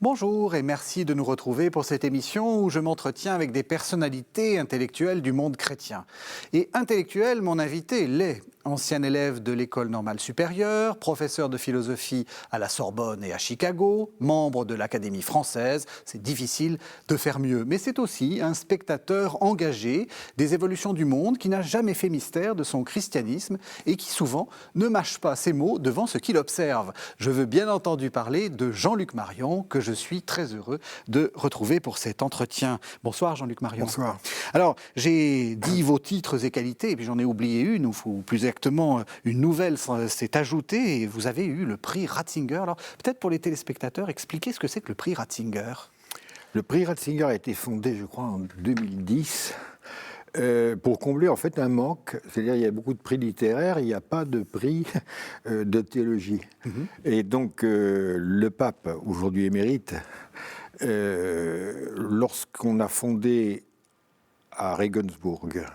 Bonjour et merci de nous retrouver pour cette émission où je m'entretiens avec des personnalités intellectuelles du monde chrétien. Et intellectuel, mon invité l'est. Ancien élève de l'École normale supérieure, professeur de philosophie à la Sorbonne et à Chicago, membre de l'Académie française, c'est difficile de faire mieux. Mais c'est aussi un spectateur engagé des évolutions du monde qui n'a jamais fait mystère de son christianisme et qui souvent ne mâche pas ses mots devant ce qu'il observe. Je veux bien entendu parler de Jean-Luc Marion, que je suis très heureux de retrouver pour cet entretien. Bonsoir Jean-Luc Marion. Bonsoir. Alors, j'ai dit vos titres et qualités, et puis j'en ai oublié une, ou plus exactement, une nouvelle s'est ajoutée, et vous avez eu le prix Ratzinger. Alors, peut-être pour les téléspectateurs, expliquez ce que c'est que le prix Ratzinger. Le prix Ratzinger a été fondé, je crois, en 2010, pour combler en fait un manque. C'est-à-dire il y a beaucoup de prix littéraires, il n'y a pas de prix de théologie. Et donc, le pape, aujourd'hui émérite, lorsqu'on a fondé à Regensburg,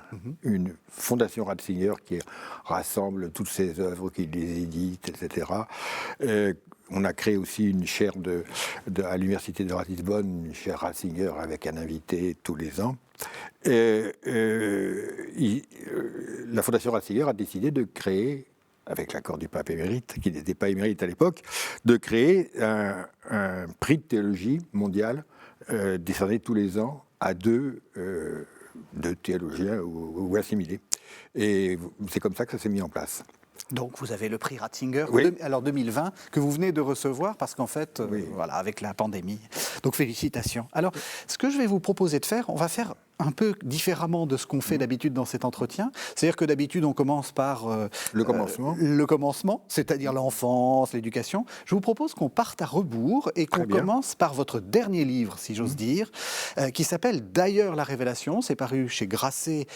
une fondation Ratzinger qui rassemble toutes ses œuvres, qui les édite, etc. On a créé aussi une chaire à l'université de Ratisbonne, une chaire Ratzinger avec un invité tous les ans. La fondation Ratzinger a décidé de créer, avec l'accord du pape émérite, qui n'était pas émérite à l'époque, de créer un prix de théologie mondial décerné tous les ans à deux théologiens ou assimilés. Et c'est comme ça que ça s'est mis en place. Donc vous avez le prix Ratzinger, oui. Alors 2020, que vous venez de recevoir, parce qu'en fait, oui. Voilà, avec la pandémie. Donc félicitations. Alors, ce que je vais vous proposer de faire, on va faire un peu différemment de ce qu'on fait d'habitude dans cet entretien. C'est-à-dire que d'habitude, on commence par le commencement, c'est-à-dire l'enfance, l'éducation. Je vous propose qu'on parte à rebours et qu'on commence par votre dernier livre, si j'ose dire, qui s'appelle « D'ailleurs la révélation ». C'est paru chez Grasset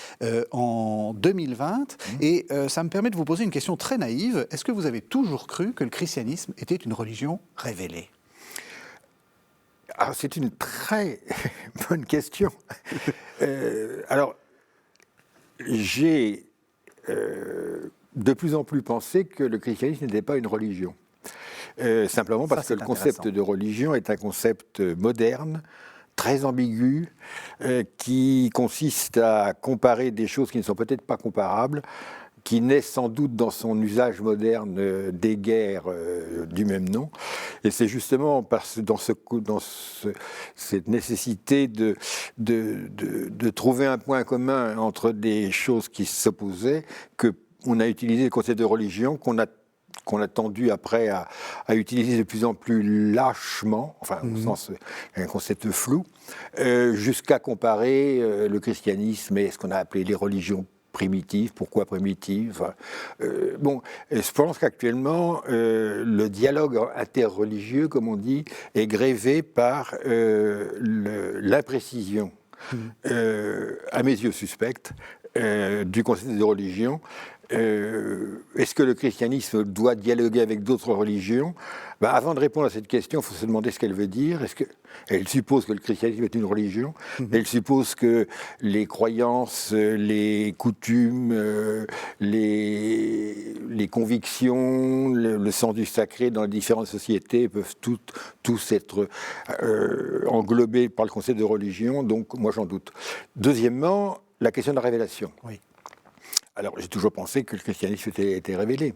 en 2020. Et ça me permet de vous poser une question très naïve. Est-ce que vous avez toujours cru que le christianisme était une religion révélée ? Alors, c'est une très bonne question. Alors, j'ai de plus en plus pensé que le christianisme n'était pas une religion. Simplement parce que le concept de religion est un concept moderne, très ambigu, qui consiste à comparer des choses qui ne sont peut-être pas comparables, qui naît sans doute dans son usage moderne des guerres du même nom. Et c'est justement cette nécessité de trouver un point commun entre des choses qui s'opposaient qu'on a utilisé le concept de religion, qu'on a tendu après à utiliser de plus en plus lâchement, enfin au sens un concept flou, jusqu'à comparer le christianisme et ce qu'on a appelé les religions primitives. Pourquoi primitives ? Je pense qu'actuellement, le dialogue interreligieux, comme on dit, est grévé par l'imprécision, à mes yeux suspecte, du concept de religion. Est-ce que le christianisme doit dialoguer avec d'autres religions ? Avant de répondre à cette question, il faut se demander ce qu'elle veut dire. Elle suppose que le christianisme est une religion. Elle suppose que les croyances, les coutumes, les convictions, le sens du sacré dans les différentes sociétés peuvent tous être englobés par le concept de religion. Donc, moi, j'en doute. Deuxièmement, la question de la révélation. Oui. Alors, j'ai toujours pensé que le christianisme était révélé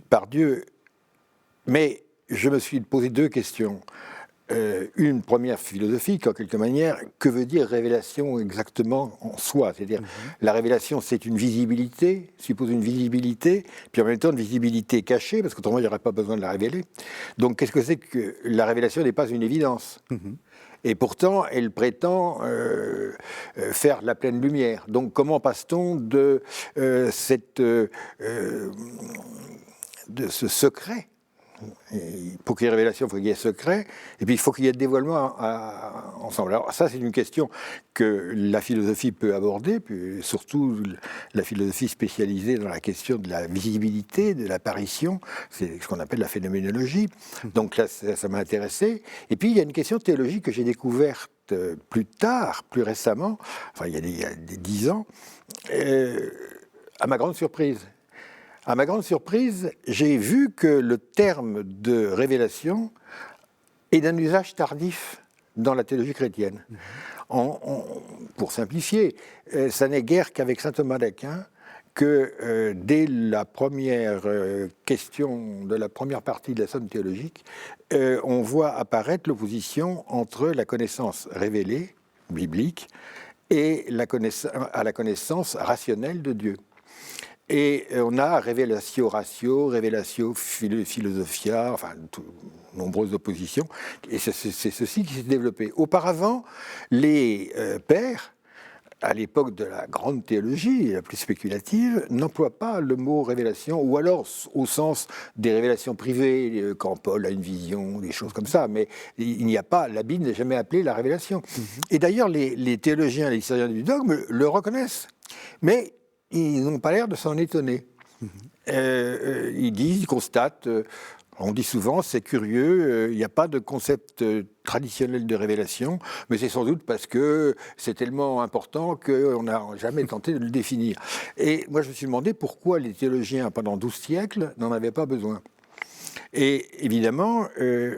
par Dieu. Mais je me suis posé deux questions. Une première philosophique, en quelque manière. Que veut dire révélation exactement en soi ? C'est-à-dire, la révélation, c'est une visibilité, suppose une visibilité, puis en même temps une visibilité cachée, parce qu'autrement, il n'y aurait pas besoin de la révéler. Donc, qu'est-ce que c'est que la révélation n'est pas une évidence ? Et pourtant, elle prétend faire la pleine lumière. Donc, comment passe-t-on de ce secret ? Pour qu'il y ait révélation, il faut qu'il y ait secret, et puis il faut qu'il y ait dévoilement ensemble. Alors ça, c'est une question que la philosophie peut aborder, puis surtout la philosophie spécialisée dans la question de la visibilité, de l'apparition, c'est ce qu'on appelle la phénoménologie. Donc là, ça m'a intéressé. Et puis, il y a une question théologique que j'ai découverte plus tard, plus récemment, enfin il y a des 10 ans, à ma grande surprise. À ma grande surprise, j'ai vu que le terme de révélation et d'un usage tardif dans la théologie chrétienne. Pour simplifier, ça n'est guère qu'avec saint Thomas d'Aquin que dès la première question de la première partie de la somme théologique, on voit apparaître l'opposition entre la connaissance révélée, biblique, et à la connaissance rationnelle de Dieu. Et on a révélatio ratio, révélatio philosophia, enfin, nombreuses oppositions, et c'est ceci qui s'est développé. Auparavant, les pères, à l'époque de la grande théologie, la plus spéculative, n'emploient pas le mot révélation, ou alors au sens des révélations privées, quand Paul a une vision, des choses comme ça, mais il n'y a pas, la Bible n'est jamais appelée la révélation. Et d'ailleurs, les théologiens, les historiens du dogme le reconnaissent, mais ils n'ont pas l'air de s'en étonner. Ils disent, ils constatent, on dit souvent, c'est curieux, il n'y a pas de concept traditionnel de révélation, mais c'est sans doute parce que c'est tellement important qu'on n'a jamais tenté de le définir. Et moi, je me suis demandé pourquoi les théologiens, pendant 12 siècles, n'en avaient pas besoin. Et évidemment,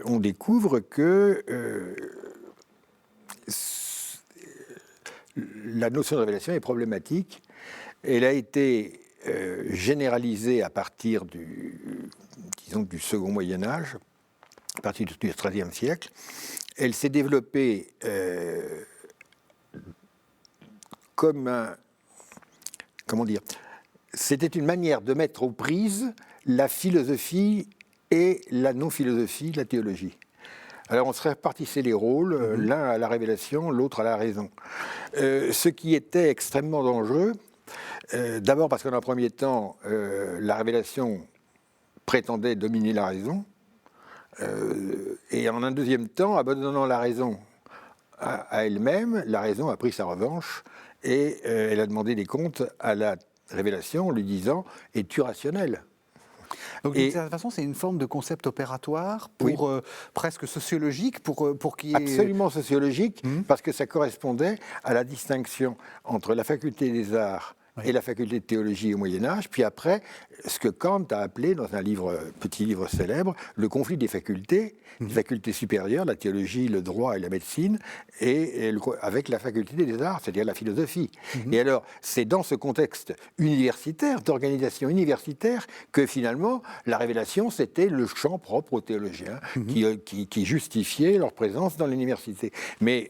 on découvre que la notion de révélation est problématique. Elle a été généralisée à partir du second Moyen-Âge, à partir du XIIIe siècle. Elle s'est développée comme un... Comment dire ? C'était une manière de mettre aux prises la philosophie et la non-philosophie de la théologie. Alors on se répartissait les rôles, l'un à la révélation, l'autre à la raison. Ce qui était extrêmement dangereux, d'abord parce qu'en un premier temps, la révélation prétendait dominer la raison, et en un deuxième temps, abandonnant la raison à elle-même, la raison a pris sa revanche et elle a demandé des comptes à la révélation en lui disant « Es-tu rationnel ?» Donc, d'une certaine façon, c'est une forme de concept opératoire, pour, presque sociologique, pour qui est... Absolument sociologique, parce que ça correspondait à la distinction entre la faculté des arts et la faculté de théologie au Moyen-Âge, puis après, ce que Kant a appelé, dans un petit livre célèbre, le conflit des facultés, les facultés supérieures, la théologie, le droit et la médecine, et avec la faculté des arts, c'est-à-dire la philosophie. Et alors, c'est dans ce contexte universitaire, d'organisation universitaire, que finalement, la révélation, c'était le champ propre aux théologiens, qui justifiait leur présence dans l'université. Mais...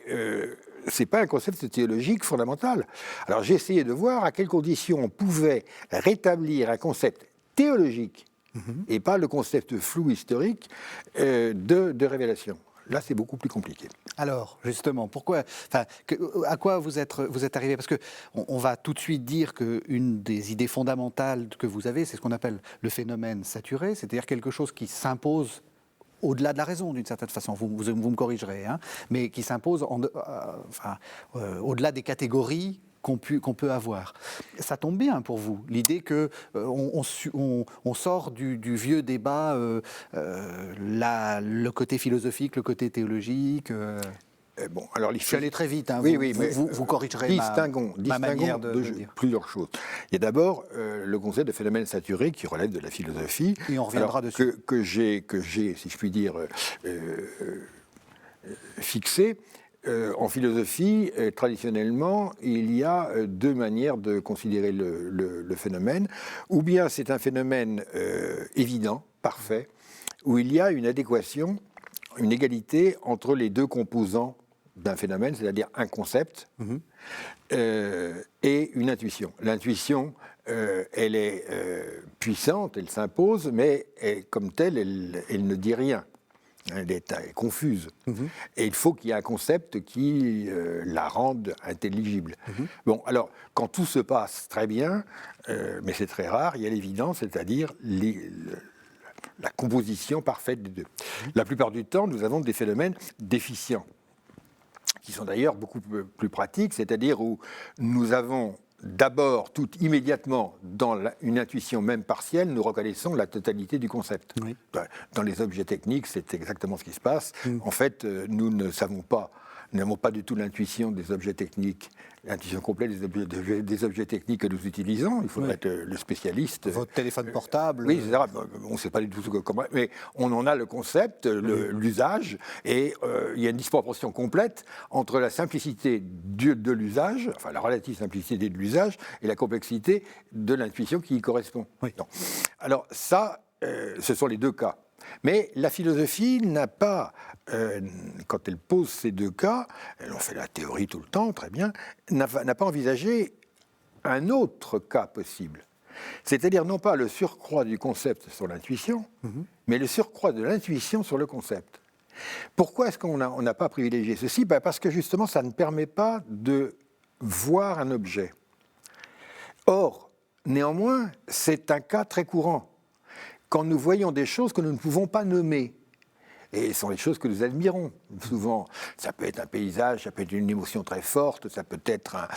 ce n'est pas un concept théologique fondamental. Alors j'ai essayé de voir à quelles conditions on pouvait rétablir un concept théologique et pas le concept flou historique de révélation. Là, c'est beaucoup plus compliqué. Alors, justement, pourquoi, à quoi vous êtes arrivé ? Parce qu'on va tout de suite dire qu'une des idées fondamentales que vous avez, c'est ce qu'on appelle le phénomène saturé, c'est-à-dire quelque chose qui s'impose au-delà de la raison, d'une certaine façon, vous me corrigerez, hein, mais qui s'impose au-delà des catégories qu'on peut avoir. Ça tombe bien pour vous, l'idée qu'on sort du vieux débat, le côté philosophique, le côté théologique... Bon, alors je suis allé très vite, hein, vous corrigerez ma manière de dire. Plusieurs choses. Il y a d'abord le concept de phénomène saturé qui relève de la philosophie. Et on reviendra dessus. Que j'ai, si je puis dire, fixé. En philosophie, traditionnellement, il y a deux manières de considérer le phénomène. Ou bien c'est un phénomène évident, parfait, où il y a une adéquation, une égalité entre les deux composants d'un phénomène, c'est-à-dire un concept et une intuition. L'intuition, elle est puissante, elle s'impose, mais comme telle, elle ne dit rien. Elle est confuse. Et il faut qu'il y ait un concept qui la rende intelligible. Bon, alors, quand tout se passe très bien, mais c'est très rare, il y a l'évidence, c'est-à-dire la composition parfaite des deux. La plupart du temps, nous avons des phénomènes déficients, qui sont d'ailleurs beaucoup plus pratiques, c'est-à-dire où nous avons d'abord, tout immédiatement, dans une intuition même partielle, nous reconnaissons la totalité du concept. Dans les objets techniques, c'est exactement ce qui se passe. En fait, nous ne savons pas Nous n'avons pas du tout l'intuition des objets techniques, l'intuition complète des objets techniques que nous utilisons. Il faudrait être le spécialiste. Votre téléphone portable. Oui, etc. On ne sait pas du tout comment, mais on en a le concept, l'usage, et il y a une disproportion complète entre la simplicité de l'usage, enfin la relative simplicité de l'usage, et la complexité de l'intuition qui y correspond. Oui. Non. Alors ça, ce sont les deux cas. Mais la philosophie n'a pas, quand elle pose ces deux cas, elle en fait la théorie tout le temps, très bien, n'a pas envisagé un autre cas possible. C'est-à-dire non pas le surcroît du concept sur l'intuition, mais le surcroît de l'intuition sur le concept. Pourquoi est-ce qu'on n'a pas privilégié ceci ? Parce que justement, ça ne permet pas de voir un objet. Or, néanmoins, c'est un cas très courant. Quand nous voyons des choses que nous ne pouvons pas nommer, et ce sont les choses que nous admirons souvent. Ça peut être un paysage, ça peut être une émotion très forte, ça peut être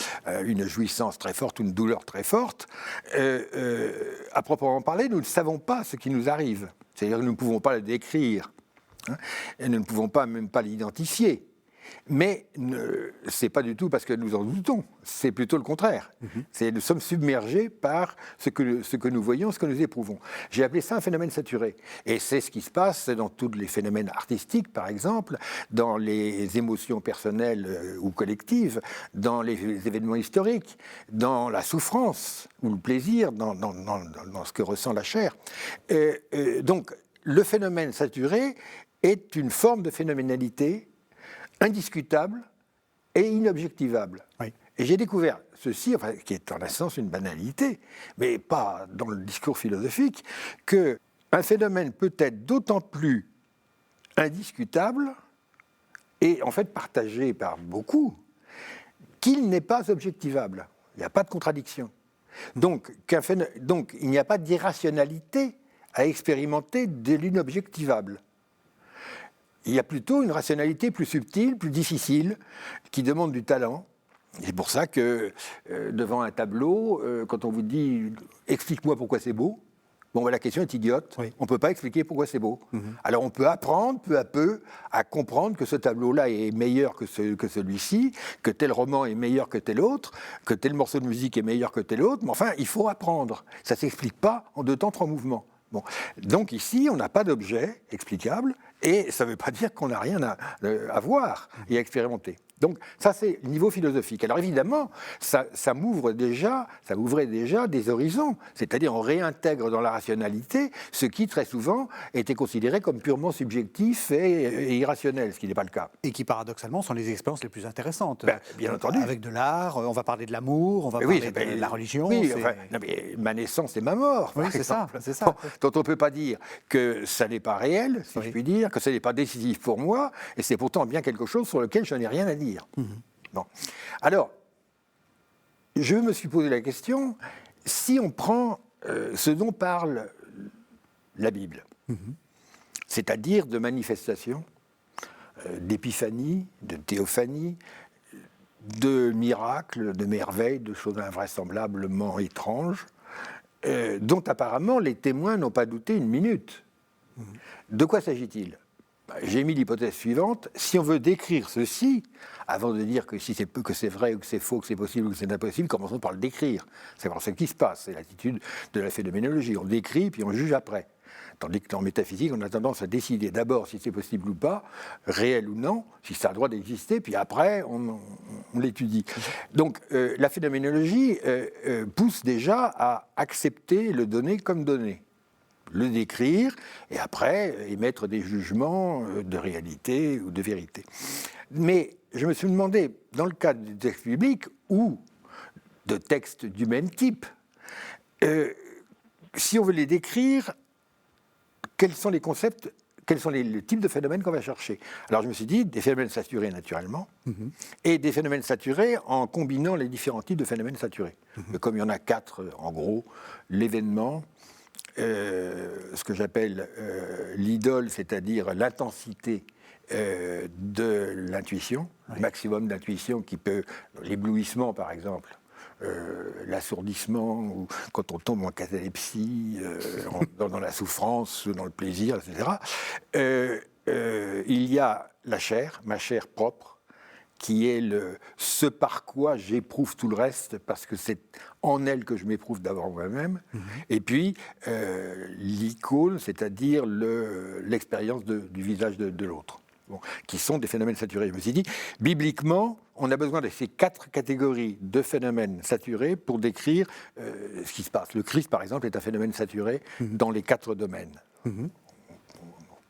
une jouissance très forte ou une douleur très forte. À proprement parler, nous ne savons pas ce qui nous arrive. C'est-à-dire que nous ne pouvons pas le décrire, hein, et nous ne pouvons même pas l'identifier. Mais ce n'est pas du tout parce que nous en doutons, c'est plutôt le contraire. Nous sommes submergés par ce que nous voyons, ce que nous éprouvons. J'ai appelé ça un phénomène saturé. Et c'est ce qui se passe dans tous les phénomènes artistiques, par exemple, dans les émotions personnelles ou collectives, dans les événements historiques, dans la souffrance ou le plaisir, dans ce que ressent la chair. Donc, le phénomène saturé est une forme de phénoménalité indiscutable et inobjectivable. Oui. Et j'ai découvert ceci, enfin, qui est en essence une banalité, mais pas dans le discours philosophique, qu'un phénomène peut être d'autant plus indiscutable et en fait partagé par beaucoup qu'il n'est pas objectivable. Il n'y a pas de contradiction. Donc il n'y a pas d'irrationalité à expérimenter de l'inobjectivable. Il y a plutôt une rationalité plus subtile, plus difficile, qui demande du talent. C'est pour ça que devant un tableau, quand on vous dit « explique-moi pourquoi c'est beau », bon, la question est idiote. Oui. On ne peut pas expliquer pourquoi c'est beau. Alors on peut apprendre peu à peu à comprendre que ce tableau-là est meilleur que celui-ci, que tel roman est meilleur que tel autre, que tel morceau de musique est meilleur que tel autre. Mais enfin, il faut apprendre. Ça ne s'explique pas en 2 temps, 3 mouvements. Bon. Donc ici, on n'a pas d'objet explicable, et ça ne veut pas dire qu'on n'a rien à voir et à expérimenter. Donc ça, c'est le niveau philosophique. Alors évidemment, ça m'ouvrait déjà des horizons, c'est-à-dire on réintègre dans la rationalité ce qui, très souvent, était considéré comme purement subjectif et irrationnel, ce qui n'est pas le cas. Et qui, paradoxalement, sont les expériences les plus intéressantes. Bien entendu. Avec de l'art, on va parler de l'amour, on va parler de la religion. Oui, enfin, non, mais ma naissance et ma mort, oui, c'est ça. Dont on ne peut pas dire que ça n'est pas réel, si je puis dire, que ça n'est pas décisif pour moi, et c'est pourtant bien quelque chose sur lequel je n'ai rien à dire. Bon. Alors, je me suis posé la question, si on prend ce dont parle la Bible, c'est-à-dire de manifestations, d'épiphanie, de théophanie, de miracles, de merveilles, de choses invraissemblablement étranges, dont apparemment les témoins n'ont pas douté une minute. De quoi s'agit-il ? J'ai mis l'hypothèse suivante, si on veut décrire ceci, avant de dire que c'est vrai ou que c'est faux, que c'est possible ou que c'est impossible, commençons par le décrire. C'est voir ce qui se passe, c'est l'attitude de la phénoménologie. On décrit puis on juge après. Tandis que en métaphysique, on a tendance à décider d'abord si c'est possible ou pas, réel ou non, si ça a le droit d'exister, puis après on l'étudie. Donc la phénoménologie pousse déjà à accepter le donné comme donné, le décrire, et après émettre des jugements de réalité ou de vérité. Mais je me suis demandé, dans le cadre des textes bibliques ou de textes du même type, si on veut les décrire, quels sont les concepts, quels sont les types de phénomènes qu'on va chercher. Alors je me suis dit, des phénomènes saturés naturellement, et des phénomènes saturés en combinant les différents types de phénomènes saturés. Comme il y en a 4, en gros, l'événement, ce que j'appelle l'idole, c'est-à-dire l'intensité de l'intuition, le maximum d'intuition qui peut, l'éblouissement par exemple, l'assourdissement, ou quand on tombe en catalepsie, dans la souffrance, dans le plaisir, etc. Il y a la chair, ma chair propre, qui est ce par quoi j'éprouve tout le reste, parce que c'est en elle que je m'éprouve d'abord moi-même. Et puis, l'icône, c'est-à-dire l'expérience du visage de l'autre, qui sont des phénomènes saturés. Je me suis dit, bibliquement, on a besoin de ces 4 catégories de phénomènes saturés pour décrire ce qui se passe. Le Christ, par exemple, est un phénomène saturé dans les 4 domaines.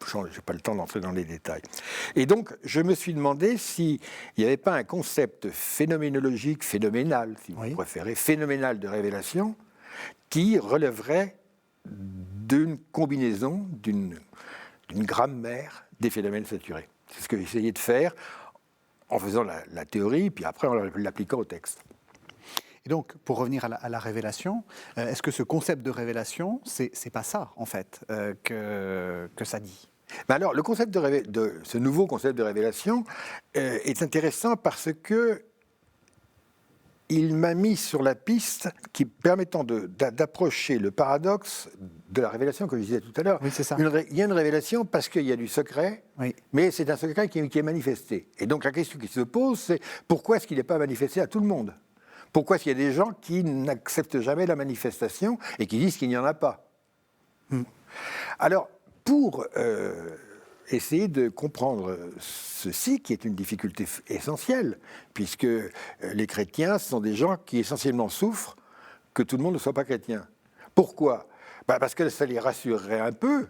Je n'ai pas le temps d'entrer dans les détails. Et donc, je me suis demandé s'il n'y avait pas un concept phénoménologique, phénoménal, si vous préférez, phénoménal de révélation, qui relèverait d'une combinaison, d'une grammaire des phénomènes saturés. C'est ce que j'ai essayé de faire en faisant la théorie, puis après en l'appliquant au texte. Et donc, pour revenir à la révélation, est-ce que ce concept de révélation, c'est pas ça, en fait, que ça dit ? Ben alors, le concept de ce nouveau concept de révélation est intéressant parce que il m'a mis sur la piste qui permettant d'approcher le paradoxe de la révélation que je disais tout à l'heure. Oui, c'est ça. Il y a une révélation parce qu'il y a du secret, mais c'est un secret qui est manifesté. Et donc la question qui se pose, c'est pourquoi est-ce qu'il n'est pas manifesté à tout le monde ? Pourquoi est-ce qu'il y a des gens qui n'acceptent jamais la manifestation et qui disent qu'il n'y en a pas ? Alors, pour essayer de comprendre ceci, qui est une difficulté essentielle, puisque les chrétiens sont des gens qui essentiellement souffrent que tout le monde ne soit pas chrétien. Pourquoi ? Parce que ça les rassurerait un peu,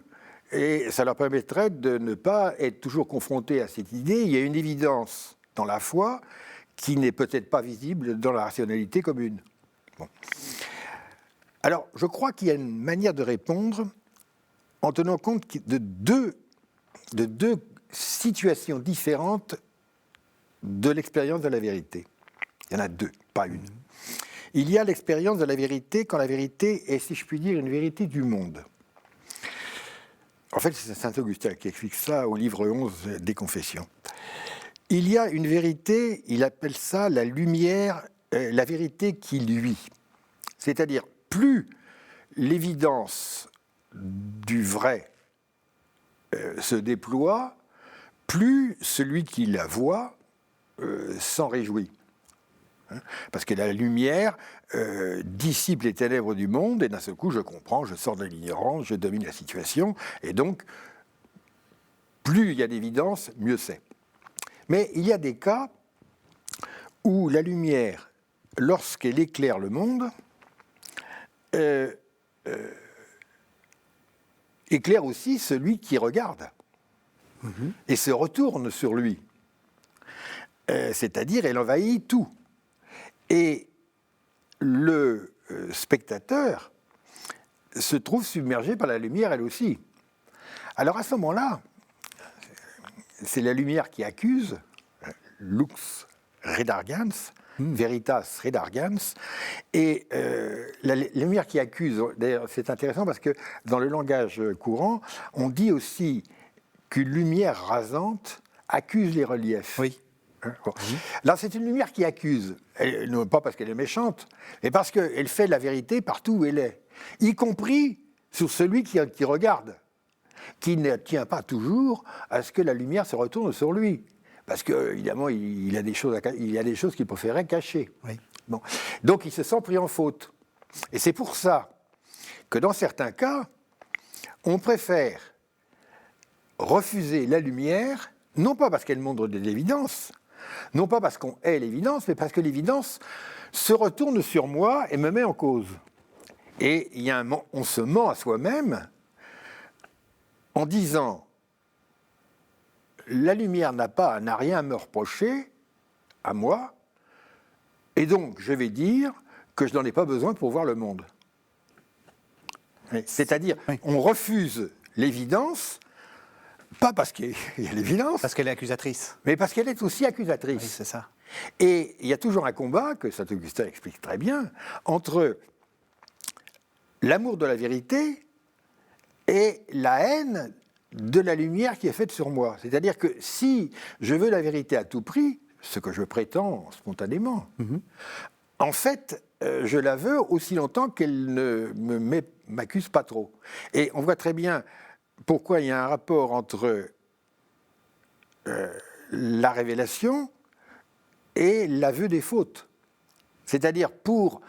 et ça leur permettrait de ne pas être toujours confrontés à cette idée. Il y a une évidence dans la foi qui n'est peut-être pas visible dans la rationalité commune. Bon. Alors, je crois qu'il y a une manière de répondre en tenant compte de deux situations différentes de l'expérience de la vérité. Il y en a 2, pas une. Il y a l'expérience de la vérité quand la vérité est, si je puis dire, une vérité du monde. En fait, c'est saint Augustin qui explique ça au livre 11 des Confessions. Il y a une vérité, il appelle ça la lumière, la vérité qui luit. C'est-à-dire, plus l'évidence du vrai se déploie, plus celui qui la voit s'en réjouit. Parce que la lumière dissipe les ténèbres du monde, et d'un seul coup, je comprends, je sors de l'ignorance, je domine la situation, et donc, plus il y a d'évidence, mieux c'est. Mais il y a des cas où la lumière, lorsqu'elle éclaire le monde, éclaire aussi celui qui regarde et se retourne sur lui. C'est-à-dire, elle envahit tout. Et le spectateur se trouve submergé par la lumière, elle aussi. Alors à ce moment-là, c'est la lumière qui accuse, lux redargans, veritas redargans, et la lumière qui accuse, d'ailleurs c'est intéressant parce que dans le langage courant, on dit aussi qu'une lumière rasante accuse les reliefs. Oui. Bon. Là, c'est une lumière qui accuse, non pas parce qu'elle est méchante, mais parce qu'elle fait la vérité partout où elle est, y compris sur celui qui regarde, qui ne tient pas toujours à ce que la lumière se retourne sur lui. Parce qu'évidemment, il y a des choses qu'il préférait cacher. Oui. Bon. Donc, il se sent pris en faute. Et c'est pour ça que dans certains cas, on préfère refuser la lumière, non pas parce qu'elle montre de l'évidence, non pas parce qu'on hait l'évidence, mais parce que l'évidence se retourne sur moi et me met en cause. Et on se ment à soi-même en disant « la lumière n'a rien à me reprocher, à moi, et donc je vais dire que je n'en ai pas besoin pour voir le monde. » C'est-à-dire, on refuse l'évidence, pas parce qu'il y a l'évidence. Parce qu'elle est accusatrice. Mais parce qu'elle est aussi accusatrice. Oui, c'est ça. Et il y a toujours un combat, que saint Augustin explique très bien, entre l'amour de la vérité et la haine de la lumière qui est faite sur moi. C'est-à-dire que si je veux la vérité à tout prix, ce que je prétends spontanément, en fait, je la veux aussi longtemps qu'elle ne m'accuse pas trop. Et on voit très bien pourquoi il y a un rapport entre la révélation est l'aveu des fautes. C'est-à-dire pour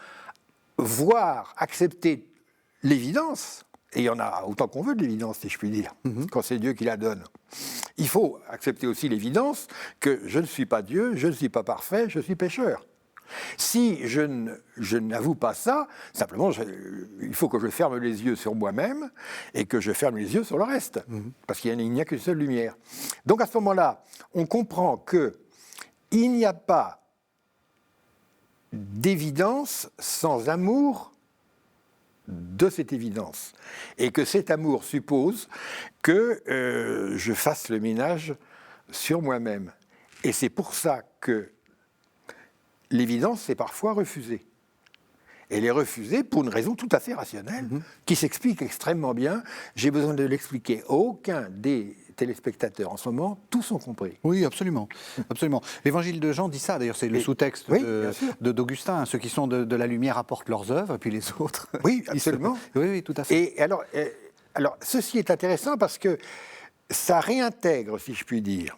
voir, accepter l'évidence, et il y en a autant qu'on veut de l'évidence, si je puis dire, quand c'est Dieu qui la donne. Il faut accepter aussi l'évidence que je ne suis pas Dieu, je ne suis pas parfait, je suis pécheur. Si je n'avoue pas ça, simplement, il faut que je ferme les yeux sur moi-même et que je ferme les yeux sur le reste, parce qu'il n'y a qu'une seule lumière. Donc à ce moment-là, on comprend qu'il n'y a pas d'évidence sans amour de cette évidence, et que cet amour suppose que je fasse le ménage sur moi-même. Et c'est pour ça que l'évidence est parfois refusée. Elle est refusée pour une raison tout à fait rationnelle, qui s'explique extrêmement bien. J'ai besoin de l'expliquer. Aucun des téléspectateurs en ce moment, tous ont compris. Oui, absolument. Absolument. L'évangile de Jean dit ça, d'ailleurs, c'est le sous-texte d'Augustin. Ceux qui sont de la lumière apportent leurs œuvres, et puis les autres... Oui, absolument. Oui, tout à fait. Et alors, ceci est intéressant parce que ça réintègre, si je puis dire,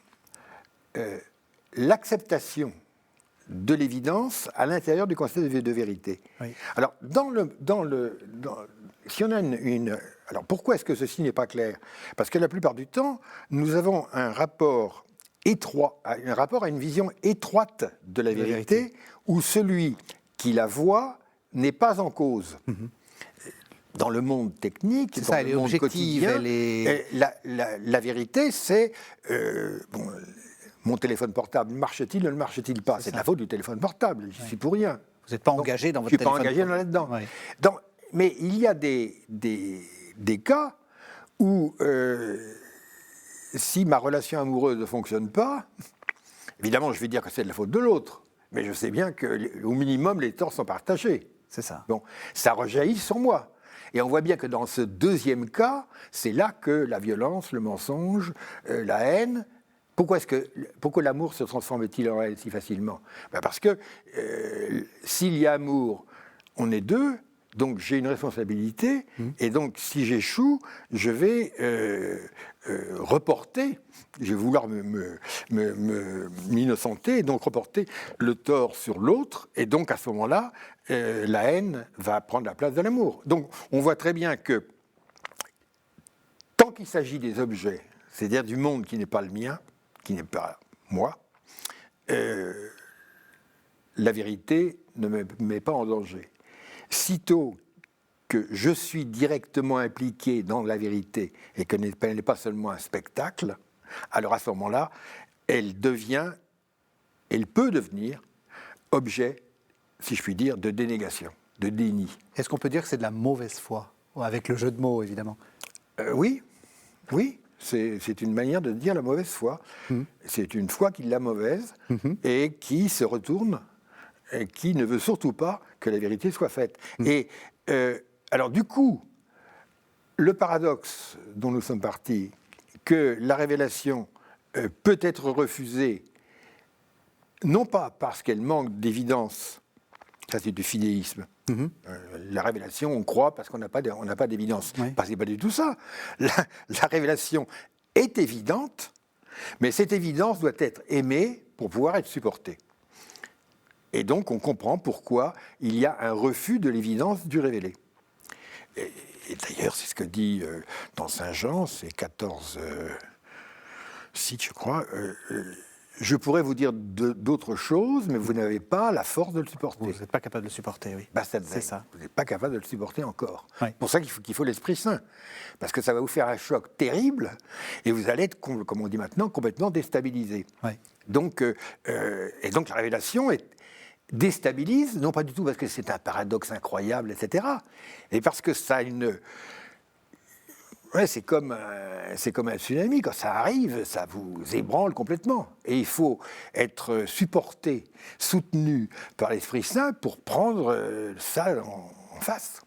l'acceptation de l'évidence à l'intérieur du concept de vérité. Oui. Alors, si on a alors, pourquoi est-ce que ceci n'est pas clair? Parce que la plupart du temps, nous avons un rapport étroit, à une vision étroite de la vérité, où celui qui la voit n'est pas en cause. Dans le monde technique, dans le monde quotidien, la vérité, c'est... mon téléphone portable marche-t-il ou ne marche-t-il pas? C'est de la faute du téléphone portable, je ne suis pour rien. Vous n'êtes pas engagé dans votre téléphone portable. Je ne suis pas engagé là-dedans. Oui. Mais il y a des cas où, si ma relation amoureuse ne fonctionne pas, évidemment, je vais dire que c'est de la faute de l'autre, mais je sais bien qu'au minimum, les torts sont partagés. C'est ça. Bon, ça rejaillit sur moi. Et on voit bien que dans ce deuxième cas, c'est là que la violence, le mensonge, la haine... Pourquoi l'amour se transforme-t-il en haine si facilement? Parce que s'il y a amour, on est deux, donc j'ai une responsabilité, et donc si j'échoue, je vais reporter, je vais vouloir m'innocenter, et donc reporter le tort sur l'autre, et donc à ce moment-là, la haine va prendre la place de l'amour. Donc on voit très bien que tant qu'il s'agit des objets, c'est-à-dire du monde qui n'est pas le mien, qui n'est pas moi, la vérité ne me met pas en danger. Sitôt que je suis directement impliqué dans la vérité et qu'elle n'est pas seulement un spectacle, alors à ce moment-là, elle peut devenir objet, si je puis dire, de dénégation, de déni. Est-ce qu'on peut dire que c'est de la mauvaise foi? Avec le jeu de mots, évidemment. Oui. C'est une manière de dire la mauvaise foi. C'est une foi qui est la mauvaise et qui se retourne et qui ne veut surtout pas que la vérité soit faite. Et alors du coup, le paradoxe dont nous sommes partis, que la révélation peut être refusée, non pas parce qu'elle manque d'évidence, ça c'est du fidéisme. La révélation, on croit parce qu'on n'a pas d'évidence. Oui. Parce que c'est pas du tout ça. La révélation est évidente, mais cette évidence doit être aimée pour pouvoir être supportée. Et donc on comprend pourquoi il y a un refus de l'évidence du révélé. Et d'ailleurs, c'est ce que dit dans Saint Jean, c'est 14 sites, je crois. Je pourrais vous dire d'autres choses, mais vous n'avez pas la force de le supporter. Vous n'êtes pas capable de le supporter, oui. C'est ça. Vous n'êtes pas capable de le supporter encore. Oui. C'est pour ça qu'il faut l'Esprit Saint. Parce que ça va vous faire un choc terrible et vous allez être, comme on dit maintenant, complètement déstabilisé. Oui. Donc la révélation déstabilise, non pas du tout parce que c'est un paradoxe incroyable, etc., mais parce que ça a une... Ouais, c'est comme un tsunami, quand ça arrive, ça vous ébranle complètement. Et il faut être supporté, soutenu par l'Esprit Saint pour prendre ça en face.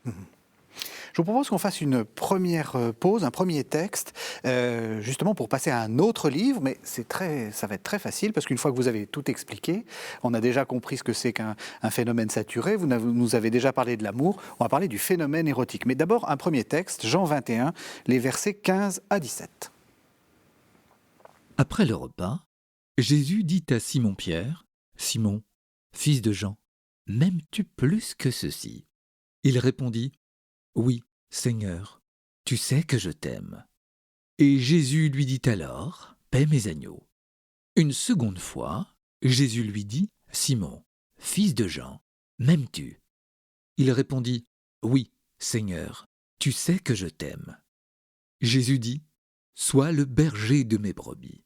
Je vous propose qu'on fasse une première pause, un premier texte, justement pour passer à un autre livre, mais ça va être très facile, parce qu'une fois que vous avez tout expliqué, on a déjà compris ce que c'est qu'un phénomène saturé, vous nous avez déjà parlé de l'amour, on va parler du phénomène érotique. Mais d'abord, un premier texte, Jean 21, les versets 15 à 17. Après le repas, Jésus dit à Simon-Pierre, « Simon, fils de Jean, m'aimes-tu plus que ceci » Il répondit, « Oui, Seigneur, tu sais que je t'aime. » Et Jésus lui dit alors, « Paie mes agneaux. » Une seconde fois, Jésus lui dit, « Simon, fils de Jean, m'aimes-tu » Il répondit, « Oui, Seigneur, tu sais que je t'aime. » Jésus dit, « Sois le berger de mes brebis. »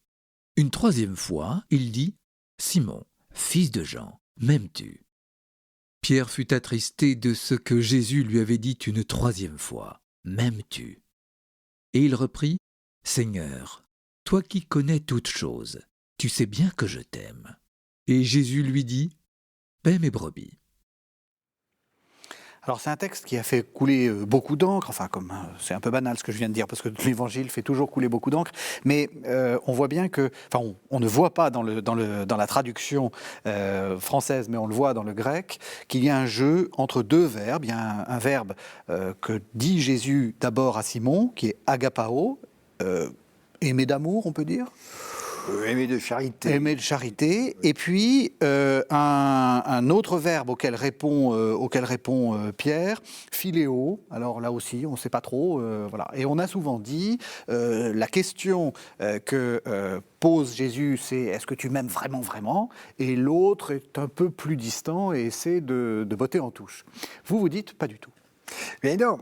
Une troisième fois, il dit, « Simon, fils de Jean, m'aimes-tu » Pierre fut attristé de ce que Jésus lui avait dit une troisième fois, « M'aimes-tu » Et il reprit, « Seigneur, toi qui connais toutes choses, tu sais bien que je t'aime. » Et Jésus lui dit, « Paie mes brebis. » Alors c'est un texte qui a fait couler beaucoup d'encre, enfin comme c'est un peu banal ce que je viens de dire parce que l'Évangile fait toujours couler beaucoup d'encre, mais on voit bien que, enfin on ne voit pas dans la traduction française, mais on le voit dans le grec, qu'il y a un jeu entre deux verbes. Il y a un verbe que dit Jésus d'abord à Simon, qui est agapao, aimer d'amour on peut dire. Aimer de charité. Aimer de charité. Et puis, un autre verbe auquel répond Pierre, philéo. Alors là aussi, on ne sait pas trop. Voilà. Et on a souvent dit, la question que pose Jésus, c'est « Est-ce que tu m'aimes vraiment, vraiment ?» Et l'autre est un peu plus distant et essaie de botter en touche. Vous dites « Pas du tout ». Mais non.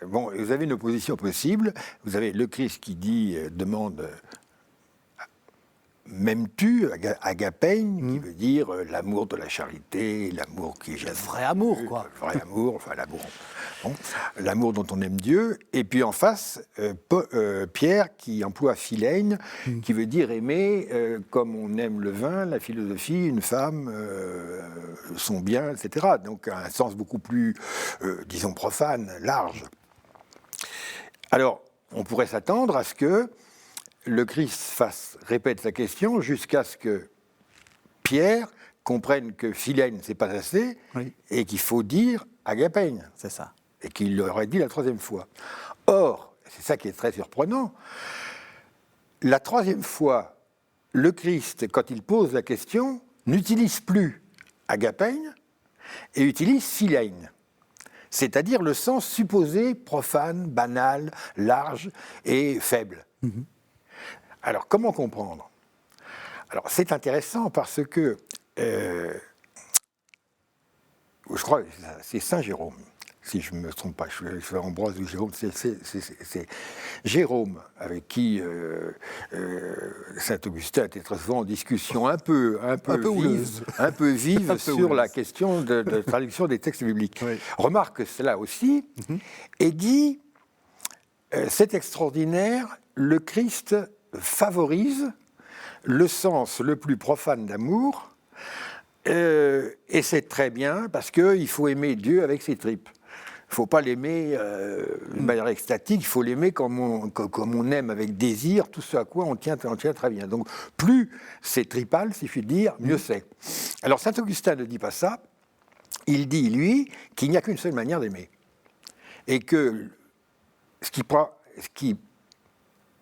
Bon, vous avez une opposition possible. Vous avez le Christ qui demande... M'aimes-tu, agapein, qui veut dire l'amour de la charité, l'amour qui est le vrai amour, quoi. Le vrai amour, enfin l'amour, bon, l'amour dont on aime Dieu. Et puis en face, Pierre qui emploie philein, qui veut dire aimer comme on aime le vin, la philosophie, une femme, son bien, etc. Donc un sens beaucoup plus, disons, profane, large. Alors, on pourrait s'attendre à ce que le Christ répète sa question jusqu'à ce que Pierre comprenne que philein, c'est pas assez, oui, et qu'il faut dire agapein. C'est ça. Et qu'il l'aurait dit la troisième fois. Or, c'est ça qui est très surprenant, la troisième fois, le Christ, quand il pose la question, n'utilise plus agapein et utilise philein. C'est-à-dire le sens supposé profane, banal, large et faible. Mm-hmm. Alors, comment comprendre ? Alors, c'est intéressant parce que, je crois que c'est Saint Jérôme, si je ne me trompe pas, je fais Ambroise ou Jérôme, c'est Jérôme avec qui Saint Augustin était très souvent en discussion un peu vive sur la question de traduction des textes bibliques. Oui. Remarque cela aussi, et dit, c'est extraordinaire, le Christ favorise le sens le plus profane d'amour, et c'est très bien parce qu'il faut aimer Dieu avec ses tripes. Il ne faut pas l'aimer d'une manière extatique, il faut l'aimer comme on aime avec désir, tout ce à quoi on tient très bien. Donc plus c'est tripal, si je puis dire, mieux c'est. Alors saint Augustin ne dit pas ça, il dit, lui, qu'il n'y a qu'une seule manière d'aimer. Et que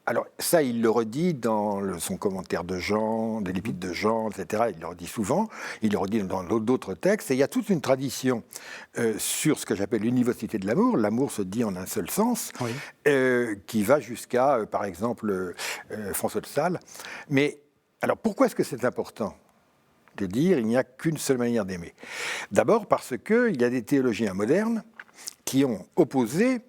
alors ça, il le redit dans son commentaire de Jean, de l'épître de Jean, etc. Il le redit souvent, il le redit dans d'autres textes. Et il y a toute une tradition sur ce que j'appelle l'univocité de l'amour. L'amour se dit en un seul sens, oui, qui va jusqu'à, par exemple, François de Sales. Mais alors, pourquoi est-ce que c'est important de dire il n'y a qu'une seule manière d'aimer ? D'abord parce qu'il y a des théologiens modernes qui ont opposé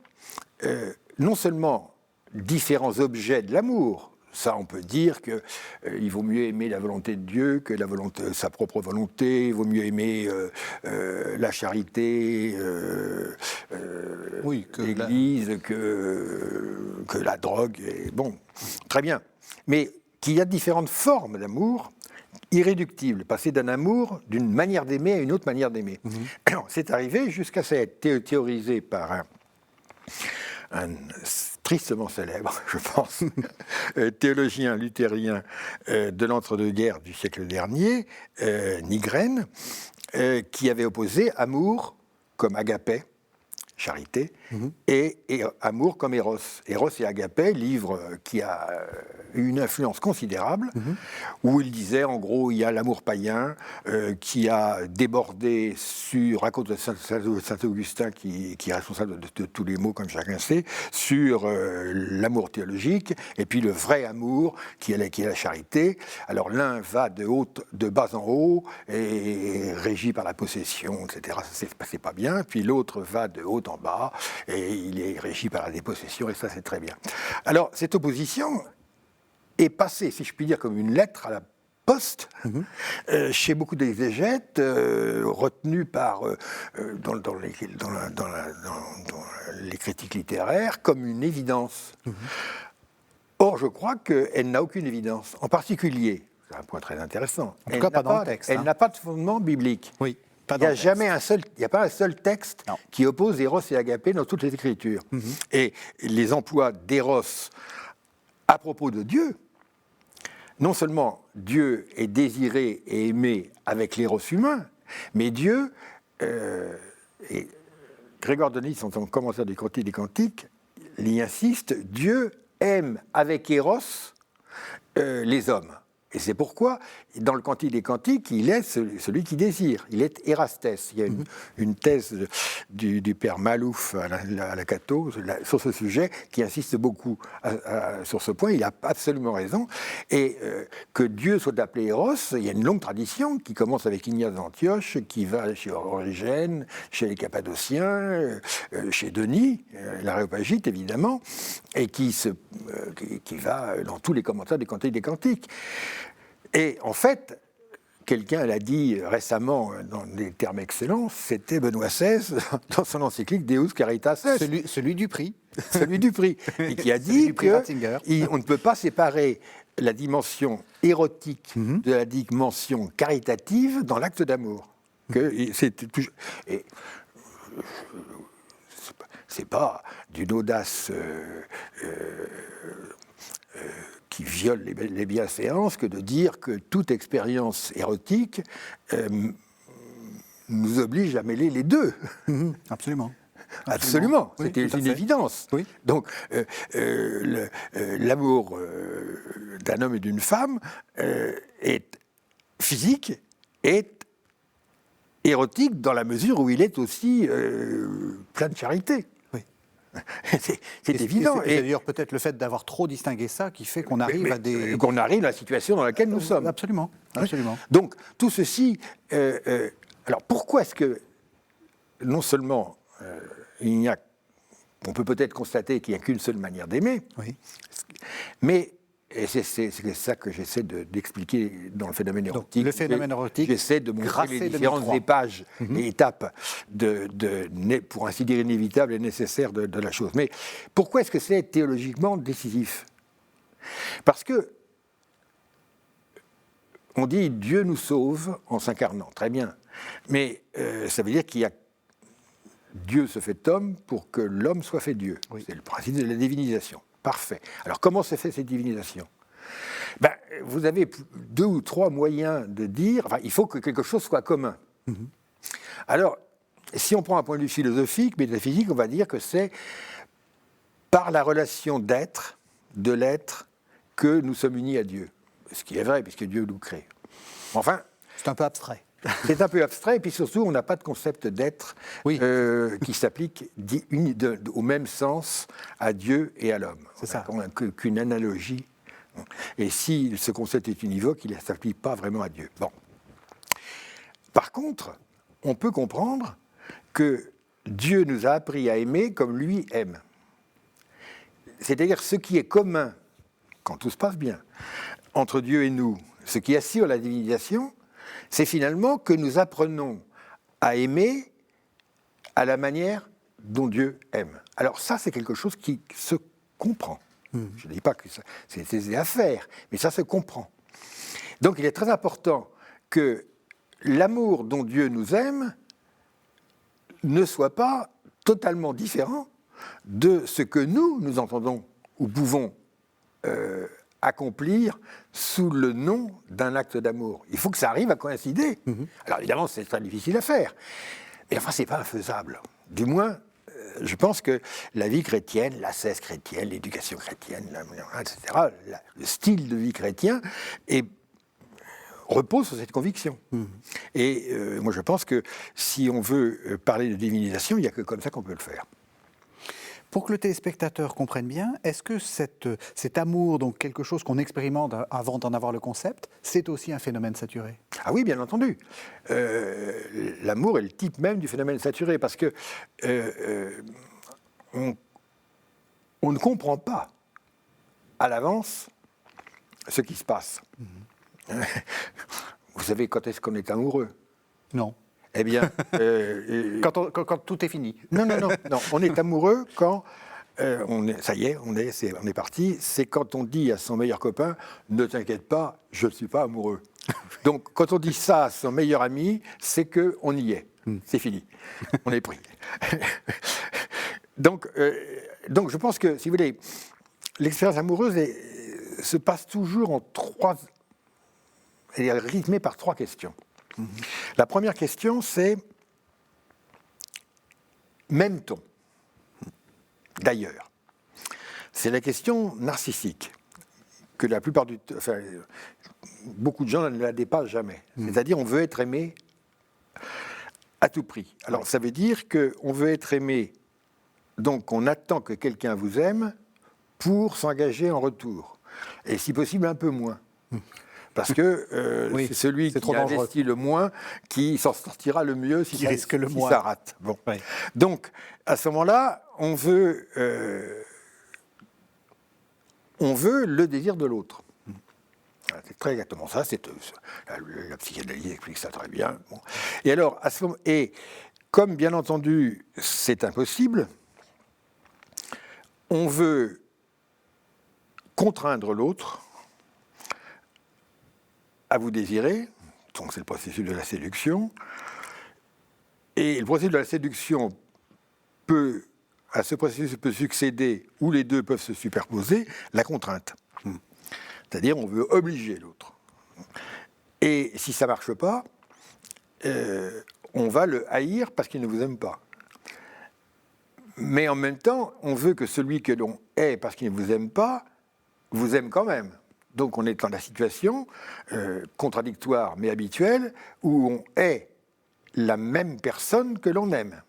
non seulement différents objets de l'amour. Ça, on peut dire qu'il vaut mieux aimer la volonté de Dieu que sa propre volonté, il vaut mieux aimer la charité, oui, l'Église, que la drogue. Et bon, très bien. Mais qu'il y a différentes formes d'amour irréductibles, passer d'un amour, d'une manière d'aimer à une autre manière d'aimer. Mm-hmm. C'est arrivé jusqu'à ça être théorisé par un tristement célèbre, je pense, théologien luthérien de l'entre-deux-guerres du siècle dernier, Nygren, qui avait opposé amour comme agapé, charité, et amour comme Eros. Eros et Agapé, livre qui a eu une influence considérable, où il disait, en gros, il y a l'amour païen qui a débordé sur, à cause de Saint-Augustin, qui est responsable de tous les maux, comme chacun sait, sur l'amour théologique, et puis le vrai amour, qui est la charité. Alors l'un va de bas en haut, et régi par la possession, etc. Ça, c'est pas bien. Puis l'autre va de haut en bas, et il est régi par la dépossession, et ça, c'est très bien. Alors, cette opposition est passée, si je puis dire, comme une lettre à la poste, chez beaucoup d'exégètes, retenus dans les critiques littéraires, comme une évidence. Or, je crois qu'elle n'a aucune évidence. En particulier, c'est un point très intéressant, en tout cas, pas dans le texte. Elle n'a pas de fondement biblique. Oui. Il n'y a pas un seul texte qui oppose Eros et Agapé dans toutes les Écritures. Et les emplois d'Eros à propos de Dieu, non seulement Dieu est désiré et aimé avec l'éros humain, mais Dieu, et Grégoire de Nysse, en tant que commentaire du Cantique des Cantiques, il y insiste, Dieu aime avec Eros les hommes. Et c'est pourquoi, dans le Cantique des Cantiques, il est celui qui désire. Il est Érastès. Il y a une thèse du père Malouf à la Cato sur ce sujet qui insiste beaucoup sur ce point. Il a absolument raison. Et que Dieu soit appelé Eros, il y a une longue tradition qui commence avec Ignace d'Antioche, qui va chez Origène, chez les Cappadociens, chez Denis, l'Aréopagite évidemment, et qui va dans tous les commentaires du Cantique des Cantiques. Et en fait, quelqu'un l'a dit récemment dans des termes excellents, c'était Benoît XVI dans son encyclique Deus Caritas Est. Celui du prix. Celui du prix. Et qui a dit qu'on ne peut pas séparer la dimension érotique de la dimension caritative dans l'acte d'amour. C'est pas d'une audace qui viole les bienséances que de dire que toute expérience érotique nous oblige à mêler les deux. Absolument. Absolument, oui, c'était une évidence. Oui. Donc, l'amour d'un homme et d'une femme est physique, est érotique dans la mesure où il est aussi plein de charité. C'est évident. Et d'ailleurs peut-être le fait d'avoir trop distingué ça qui fait qu'on arrive à la situation dans laquelle nous sommes. Absolument, absolument. Donc tout ceci. Alors pourquoi est-ce que non seulement on peut peut-être constater qu'il n'y a qu'une seule manière d'aimer, mais et c'est ça que j'essaie d'expliquer dans le phénomène érotique. Donc, le phénomène érotique, j'essaie de montrer les différentes épages et étapes pour ainsi dire inévitables et nécessaires de la chose. Mais pourquoi est-ce que c'est théologiquement décisif ? Parce que on dit Dieu nous sauve en s'incarnant, très bien. Mais ça veut dire Dieu se fait homme pour que l'homme soit fait Dieu. Oui. C'est le principe de la divinisation. Parfait. Alors, comment se fait cette divinisation ? Vous avez 2 ou 3 moyens de dire... il faut que quelque chose soit commun. Alors, si on prend un point de vue philosophique, métaphysique, on va dire que c'est par la relation d'être, de l'être, que nous sommes unis à Dieu. Ce qui est vrai, puisque Dieu nous crée. Enfin... C'est un peu abstrait. C'est un peu abstrait, et puis surtout, on n'a pas de concept d'être qui s'applique au même sens à Dieu et à l'homme. C'est ça. On n'a qu'une analogie. Et si ce concept est univoque, il ne s'applique pas vraiment à Dieu. Bon. Par contre, on peut comprendre que Dieu nous a appris à aimer comme lui aime. C'est-à-dire ce qui est commun, quand tout se passe bien, entre Dieu et nous, ce qui assure la divinisation, c'est finalement que nous apprenons à aimer à la manière dont Dieu aime. Alors ça, c'est quelque chose qui se comprend. Je ne dis pas que c'est aisé à faire, mais ça se comprend. Donc il est très important que l'amour dont Dieu nous aime ne soit pas totalement différent de ce que nous entendons ou pouvons accomplir sous le nom d'un acte d'amour. Il faut que ça arrive à coïncider. Alors évidemment, c'est très difficile à faire. Mais enfin, ce n'est pas infaisable. Du moins, je pense que la vie chrétienne, l'ascèse chrétienne, l'éducation chrétienne, etc., le style de vie chrétien repose sur cette conviction. Et moi, je pense que si on veut parler de divinisation, il n'y a que comme ça qu'on peut le faire. Pour que le téléspectateur comprenne bien, est-ce que cet amour, donc quelque chose qu'on expérimente avant d'en avoir le concept, c'est aussi un phénomène saturé? Ah oui, bien entendu. L'amour est le type même du phénomène saturé, parce que on ne comprend pas à l'avance ce qui se passe. Vous savez quand est-ce qu'on est amoureux? Non. Eh bien... Quand tout est fini. Non. On est amoureux quand... ça y est, on est parti. C'est quand on dit à son meilleur copain « Ne t'inquiète pas, je ne suis pas amoureux ». Donc, quand on dit ça à son meilleur ami, c'est qu'on y est. C'est fini. On est pris. donc, je pense que, si vous voulez, l'expérience amoureuse se passe toujours en trois... Elle est rythmée par trois questions. La première question, c'est « M'aime-t-on » D'ailleurs, c'est la question narcissique, que la plupart du temps, enfin, beaucoup de gens ne la dépassent jamais. C'est-à-dire, on veut être aimé à tout prix. Alors, ça veut dire qu'on veut être aimé, donc on attend que quelqu'un vous aime pour s'engager en retour. Et si possible, un peu moins. Parce que c'est celui qui investit le moins qui s'en sortira le mieux si ça rate. Bon. Oui. Donc, à ce moment-là, on veut le désir de l'autre. C'est très exactement ça. La psychanalyse explique ça très bien. Bon. Et alors, comme bien entendu, c'est impossible, on veut contraindre l'autre à vous désirer, donc c'est le processus de la séduction, et le processus de la séduction à ce processus peut succéder, ou les deux peuvent se superposer, la contrainte. C'est-à-dire on veut obliger l'autre. Et si ça ne marche pas, on va le haïr parce qu'il ne vous aime pas. Mais en même temps, on veut que celui que l'on hait parce qu'il ne vous aime pas, vous aime quand même. Donc on est dans la situation contradictoire mais habituelle où on hait la même personne que l'on aime,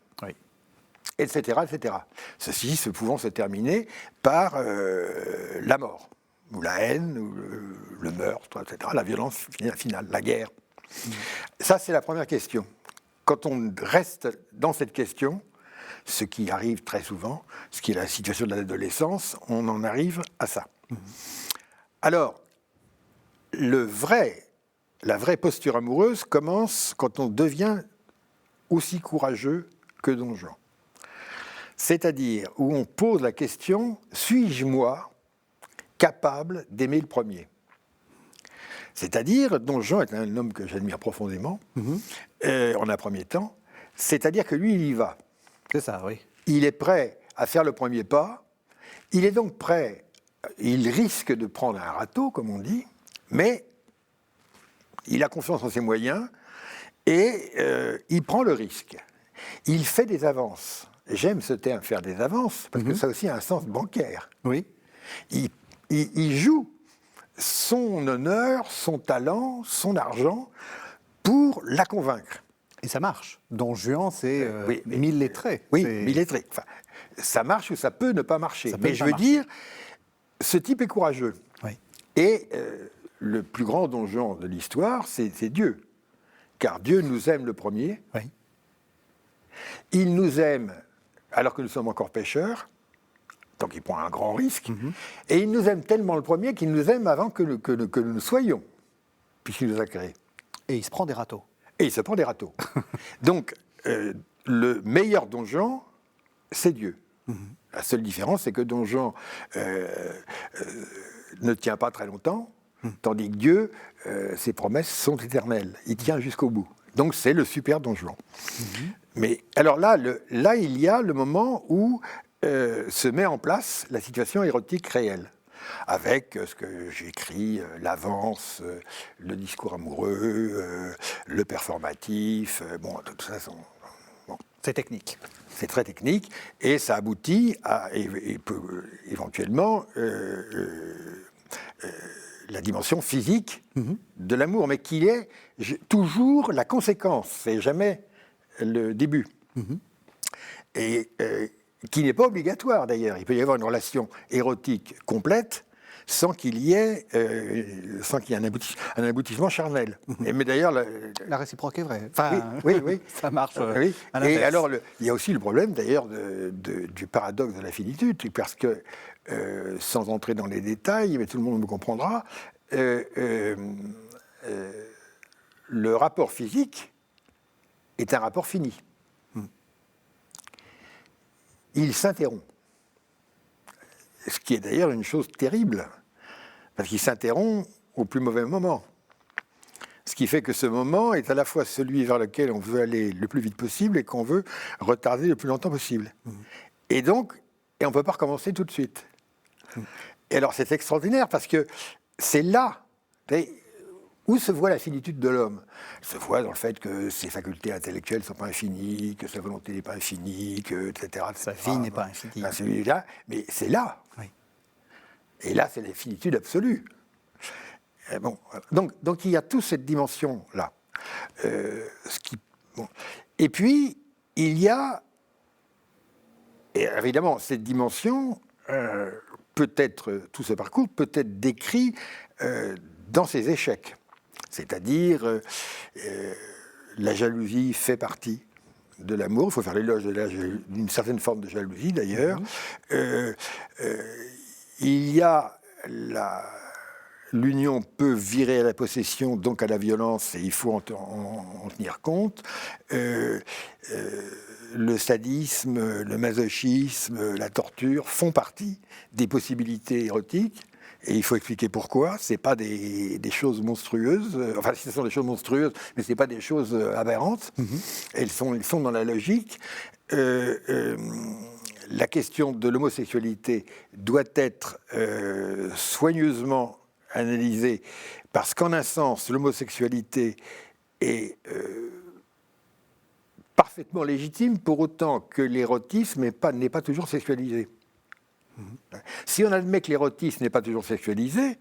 etc., etc. Ceci pouvant se terminer par la mort, ou la haine, ou le meurtre, etc., la violence finale, la guerre. Ça, c'est la première question. Quand on reste dans cette question, ce qui arrive très souvent, ce qui est la situation de l'adolescence, on en arrive à ça. Alors, la vraie posture amoureuse commence quand on devient aussi courageux que Don Juan. C'est-à-dire où on pose la question, suis-je moi capable d'aimer le premier? C'est-à-dire, Don Juan est un homme que j'admire profondément, en un premier temps, c'est-à-dire que lui, il y va. C'est ça, oui. Il est prêt à faire le premier pas, il est donc prêt, il risque de prendre un râteau, comme on dit, mais il a confiance en ses moyens et il prend le risque. Il fait des avances. J'aime ce terme, faire des avances, parce que ça aussi a un sens bancaire. Oui. Il joue son honneur, son talent, son argent pour la convaincre. Et ça marche. Don Juan, c'est 1000 lettrés. Oui, 1000 lettrés. Enfin, ça marche ou ça peut ne pas marcher. Mais je veux dire, ce type est courageux. Oui. Et le plus grand Don Juan de l'histoire, c'est Dieu. Car Dieu nous aime le premier. Oui. Il nous aime alors que nous sommes encore pécheurs, donc il prend un grand risque. Et il nous aime tellement le premier qu'il nous aime avant que nous soyons, puisqu'il nous a créés. Et il se prend des râteaux. Et il se prend des râteaux. Donc, le meilleur Don Juan, c'est Dieu. La seule différence, c'est que Don Juan ne tient pas très longtemps, tandis que Dieu, ses promesses sont éternelles. Il tient jusqu'au bout. Donc, c'est le super Don Juan. Mais alors là, il y a le moment où se met en place la situation érotique réelle, avec ce que j'écris, l'avance, le discours amoureux, le performatif, bon, tout ça sont... Bon. C'est technique. C'est très technique et ça aboutit à éventuellement la dimension physique de l'amour, mais qui est toujours la conséquence, c'est jamais le début. Et qui n'est pas obligatoire d'ailleurs. Il peut y avoir une relation érotique complète sans qu'il y ait un aboutissement charnel. Mais d'ailleurs, La réciproque est vraie. Enfin, oui. Ça marche. Oui. À l'inverse. Et alors, il y a aussi le problème d'ailleurs du paradoxe de la finitude, parce que, sans entrer dans les détails, mais tout le monde me comprendra, le rapport physique est un rapport fini. Il s'interrompt. Ce qui est d'ailleurs une chose terrible, parce qu'il s'interrompt au plus mauvais moment. Ce qui fait que ce moment est à la fois celui vers lequel on veut aller le plus vite possible et qu'on veut retarder le plus longtemps possible. Et donc, on ne peut pas recommencer tout de suite. Et alors c'est extraordinaire, parce que c'est là où se voit la finitude de l'homme. Elle se voit dans le fait que ses facultés intellectuelles ne sont pas infinies, que sa volonté n'est pas infinie, que, etc. Sa vie n'est pas infinie. Mais c'est là. Oui. Et là, c'est la finitude absolue. Bon, donc il y a toute cette dimension-là. Et puis, il y a, et évidemment, cette dimension, tout ce parcours peut être décrit dans ses échecs. C'est-à-dire, la jalousie fait partie de l'amour. Il faut faire l'éloge d'une certaine forme de jalousie, d'ailleurs. Il y a l'union peut virer à la possession, donc à la violence, et il faut en tenir compte. Le sadisme, le masochisme, la torture font partie des possibilités érotiques. Et il faut expliquer pourquoi. Ce n'est pas des choses monstrueuses. Enfin, ce sont des choses monstrueuses, mais ce n'est pas des choses aberrantes. Elles sont dans la logique. La question de l'homosexualité doit être soigneusement analysée, parce qu'en un sens, l'homosexualité est parfaitement légitime, pour autant que l'érotisme n'est pas toujours sexualisé. Si on admet que l'érotisme n'est pas toujours sexualisé,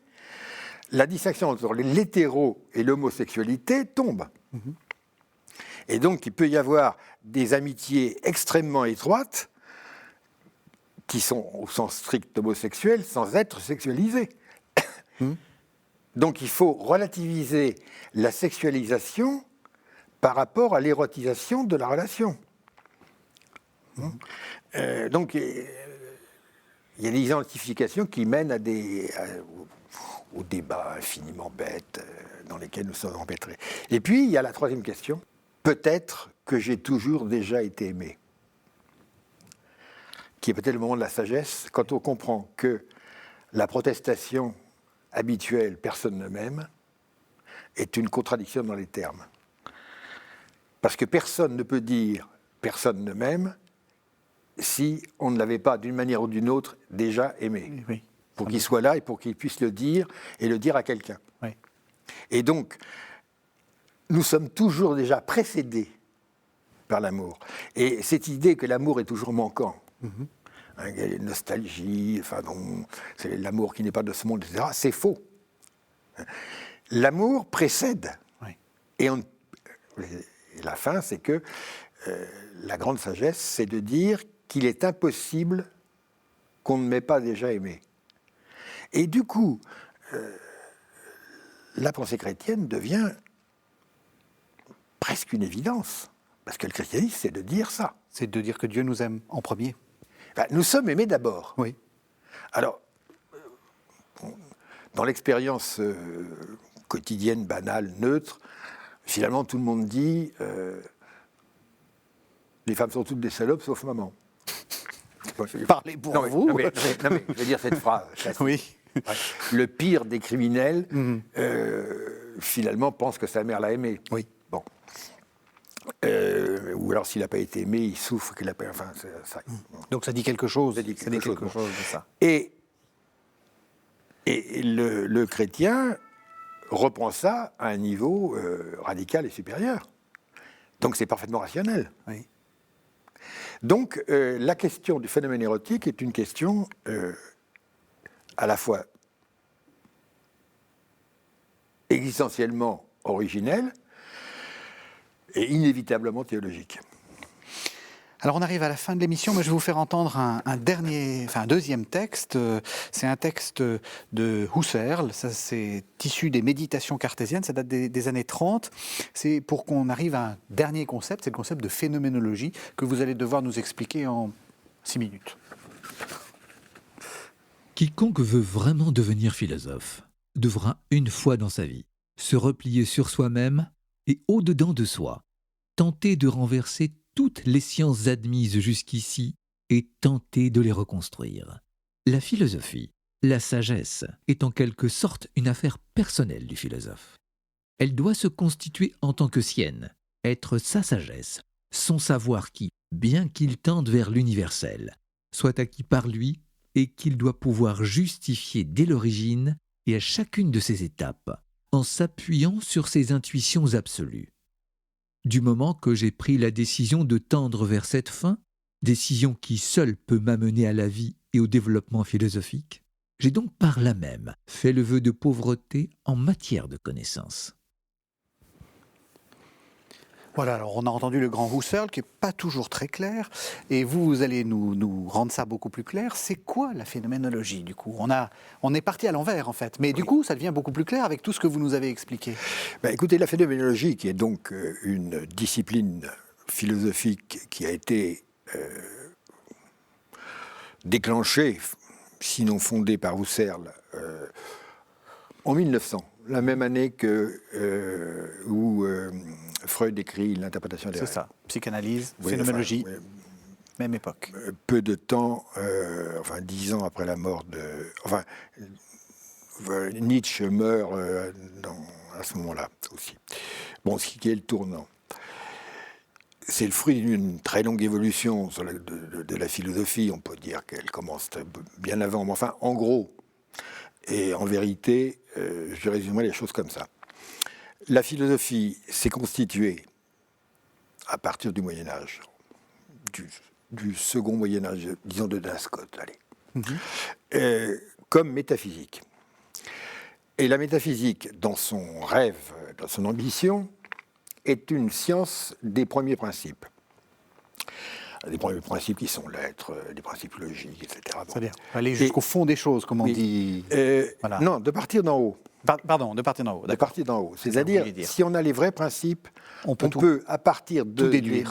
la distinction entre l'hétéro et l'homosexualité tombe. Et donc, il peut y avoir des amitiés extrêmement étroites qui sont au sens strict homosexuel sans être sexualisées. Donc, il faut relativiser la sexualisation par rapport à l'érotisation de la relation. Donc, il y a des identifications qui mènent aux débats infiniment bêtes dans lesquels nous sommes empêtrés. Et puis, il y a la troisième question. Peut-être que j'ai toujours déjà été aimé. Qui est peut-être le moment de la sagesse, quand on comprend que la protestation habituelle « personne ne m'aime » est une contradiction dans les termes. Parce que personne ne peut dire « personne ne m'aime » si on ne l'avait pas, d'une manière ou d'une autre, déjà aimé. Oui. Pour qu'il soit là et pour qu'il puisse le dire, et le dire à quelqu'un. Oui. Et donc, nous sommes toujours déjà précédés par l'amour. Et cette idée que l'amour est toujours manquant, il y a une nostalgie, enfin bon, c'est l'amour qui n'est pas de ce monde, etc., c'est faux. L'amour précède. Oui. Et la fin, c'est que la grande sagesse, c'est de dire qu'il est impossible qu'on ne m'ait pas déjà aimé. Et du coup, la pensée chrétienne devient presque une évidence. Parce que le christianisme, c'est de dire ça. C'est de dire que Dieu nous aime en premier. Ben, nous sommes aimés d'abord. Oui. Alors, dans l'expérience quotidienne, banale, neutre, finalement, tout le monde dit les femmes sont toutes des salopes, sauf maman. Parlez pour vous. Non, mais je vais dire cette phrase. Oui. Le pire des criminels, finalement, pense que sa mère l'a aimé. Oui. Bon. Ou alors, s'il n'a pas été aimé, il souffre qu'il n'a pas... Enfin, ça. Donc ça dit quelque chose. Ça dit quelque chose de ça. Et le chrétien reprend ça à un niveau radical et supérieur. Donc c'est parfaitement rationnel. Oui. Donc, la question du phénomène érotique est une question à la fois existentiellement originelle et inévitablement théologique. Alors on arrive à la fin de l'émission, mais je vais vous faire entendre un deuxième texte. C'est un texte de Husserl, ça c'est issu des méditations cartésiennes, ça date des années 30. C'est pour qu'on arrive à un dernier concept, c'est le concept de phénoménologie que vous allez devoir nous expliquer en 6 minutes. Quiconque veut vraiment devenir philosophe devra une fois dans sa vie se replier sur soi-même et au-dedans de soi, tenter de renverser toutes les sciences admises jusqu'ici et tenter de les reconstruire. La philosophie, la sagesse, est en quelque sorte une affaire personnelle du philosophe. Elle doit se constituer en tant que sienne, être sa sagesse, son savoir qui, bien qu'il tende vers l'universel, soit acquis par lui et qu'il doit pouvoir justifier dès l'origine et à chacune de ses étapes, en s'appuyant sur ses intuitions absolues. Du moment que j'ai pris la décision de tendre vers cette fin, décision qui seule peut m'amener à la vie et au développement philosophique, j'ai donc par là même fait le vœu de pauvreté en matière de connaissances. Voilà, alors on a entendu le grand Husserl qui n'est pas toujours très clair, et vous allez nous rendre ça beaucoup plus clair. C'est quoi la phénoménologie du coup ? On est parti à l'envers en fait, mais du coup ça devient beaucoup plus clair avec tout ce que vous nous avez expliqué. Écoutez, la phénoménologie, qui est donc une discipline philosophique qui a été déclenchée, sinon fondée par Husserl, en 1900, la même année où Freud écrit l'interprétation des rêves. C'est ça, psychanalyse, Oui, phénoménologie, même époque. Peu de temps, 10 ans après la mort de... Nietzsche meurt à ce moment-là aussi. Bon, ce qui est le tournant. C'est le fruit d'une très longue évolution de la philosophie. On peut dire qu'elle commence bien avant, mais enfin, en gros, et en vérité, je résumerai les choses comme ça. La philosophie s'est constituée à partir du Moyen-Âge, du second Moyen-Âge, disons de Duns Scotus, comme métaphysique. Et la métaphysique, dans son rêve, dans son ambition, est une science des premiers principes. Des premiers principes qui sont l'être, des principes logiques, etc. C'est-à-dire aller jusqu'au fond des choses, comme on dit. Voilà. Non, de partir d'en haut. Pardon, de partir d'en haut. De partir d'en haut. C'est-à-dire, si on a les vrais principes, on peut à partir des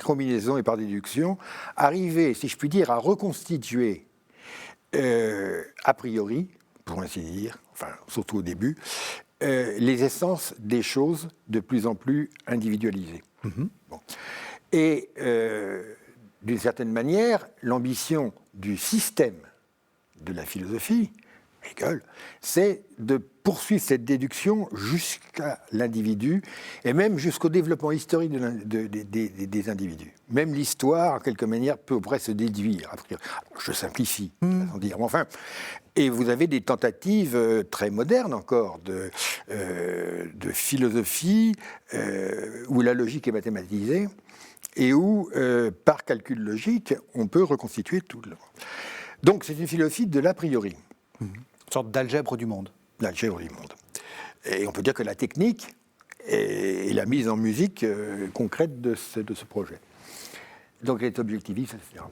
combinaisons et par déduction, arriver, si je puis dire, à reconstituer a priori, pour ainsi dire, surtout au début, les essences des choses de plus en plus individualisées. Bon. Et d'une certaine manière, l'ambition du système de la philosophie, Hegel, c'est de poursuivre cette déduction jusqu'à l'individu et même jusqu'au développement historique des individus. Même l'histoire, en quelque manière, peut presque se déduire. Je simplifie, sans dire. Mais enfin, et vous avez des tentatives très modernes encore de philosophie où la logique est mathématisée et où, par calcul logique, on peut reconstituer tout. Donc c'est une philosophie de l'a priori. Une sorte d'algèbre du monde. L'algèbre du monde. Et on peut dire que la technique est la mise en musique concrète de ce projet. Donc elle est objectiviste, etc.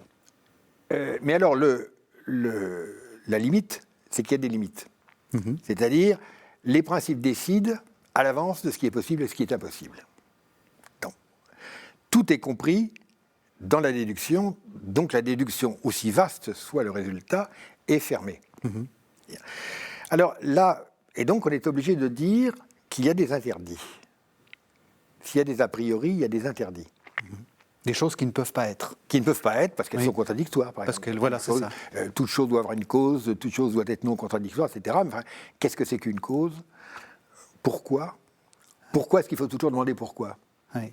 Mais alors, la limite, c'est qu'il y a des limites. C'est-à-dire, les principes décident à l'avance de ce qui est possible et ce qui est impossible. Donc, tout est compris dans la déduction, donc la déduction, aussi vaste soit le résultat, est fermée. Alors là, et donc on est obligé de dire qu'il y a des interdits. S'il y a des a priori, il y a des interdits. Des choses qui ne peuvent pas être. Qui ne peuvent pas être parce qu'elles sont contradictoires, par exemple. Voilà, c'est ça. Toute chose doit avoir une cause, toute chose doit être non contradictoire, etc. Mais enfin, qu'est-ce que c'est qu'une cause ? Pourquoi ? Pourquoi est-ce qu'il faut toujours demander pourquoi ? Oui.